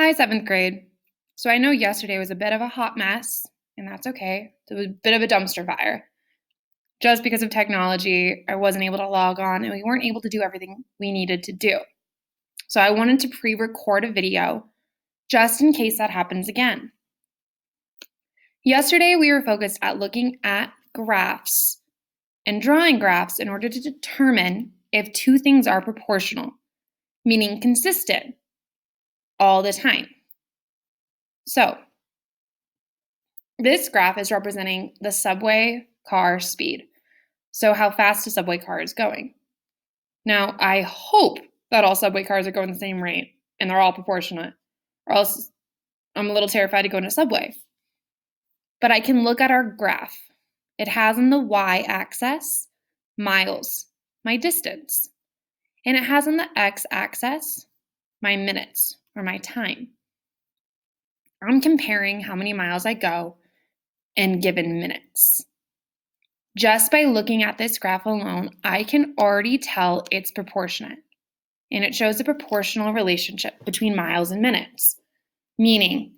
Hi, seventh grade. So I know yesterday was a bit of a hot mess, and that's okay. It was a bit of a dumpster fire. Just because of technology, I wasn't able to log on and we weren't able to do everything we needed to do. So I wanted to pre-record a video just in case that happens again. Yesterday, we were focused at looking at graphs and drawing graphs in order to determine if two things are proportional, meaning consistent all the time. So this graph is representing the subway car speed. So how fast a subway car is going. Now, I hope that all subway cars are going the same rate and they're all proportionate, or else I'm a little terrified to go in a subway. But I can look at our graph. It has on the y-axis miles, my distance. And it has on the x-axis my minutes, or my time. I'm comparing how many miles I go in given minutes. Just by looking at this graph alone, I can already tell it's proportionate. And it shows a proportional relationship between miles and minutes, meaning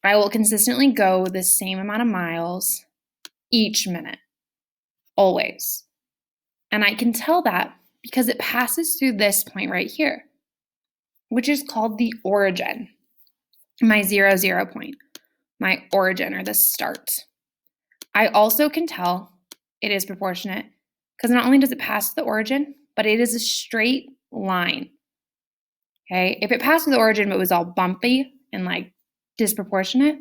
I will consistently go the same amount of miles each minute, always. And I can tell that because it passes through this point right here, which is called the origin, my 0, 0 point, my origin or the start. I also can tell it is proportionate because not only does it pass the origin, but it is a straight line. Okay, if it passed the origin but was all bumpy and like disproportionate,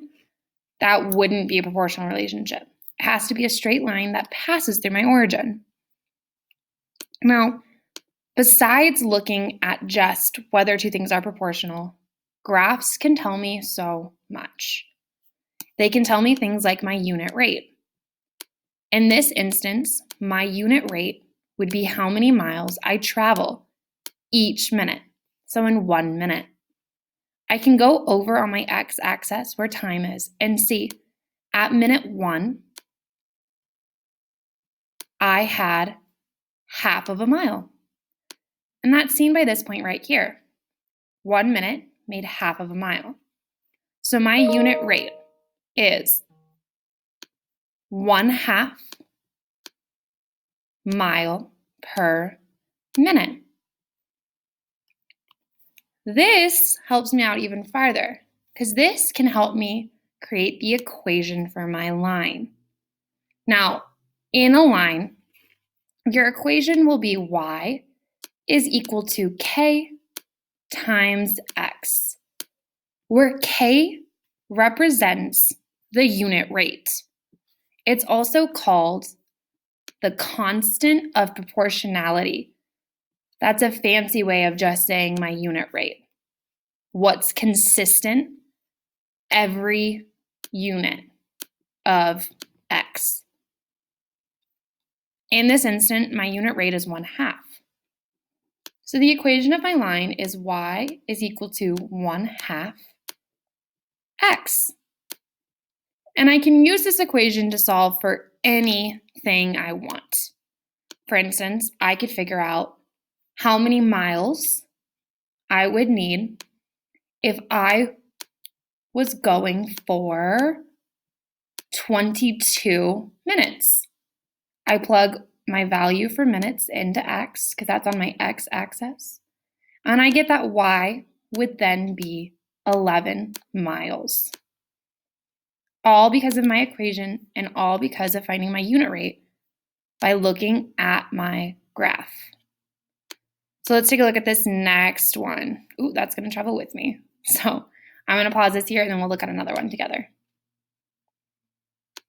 that wouldn't be a proportional relationship. It has to be a straight line that passes through my origin. Now, besides looking at just whether two things are proportional, graphs can tell me so much. They can tell me things like my unit rate. In this instance, my unit rate would be how many miles I travel each minute. So in 1 minute. I can go over on my x-axis where time is and see at minute 1, I had half of a mile. And that's seen by this point right here. 1 minute made half of a mile. So my unit rate is 1/2 mile per minute. This helps me out even farther because this can help me create the equation for my line. Now, in a line, your equation will be y is equal to k times x, where k represents the unit rate. It's also called the constant of proportionality. That's a fancy way of just saying my unit rate. What's consistent every unit of x. In this instant, my unit rate is 1/2. So the equation of my line is y is equal to 1/2 x. And I can use this equation to solve for anything I want. For instance, I could figure out how many miles I would need if I was going for 22 minutes. I plug my value for minutes into x, because that's on my x-axis, and I get that y would then be 11 miles. All because of my equation and all because of finding my unit rate by looking at my graph. So let's take a look at this next one. Ooh, that's going to travel with me. So I'm going to pause this here and then we'll look at another one together.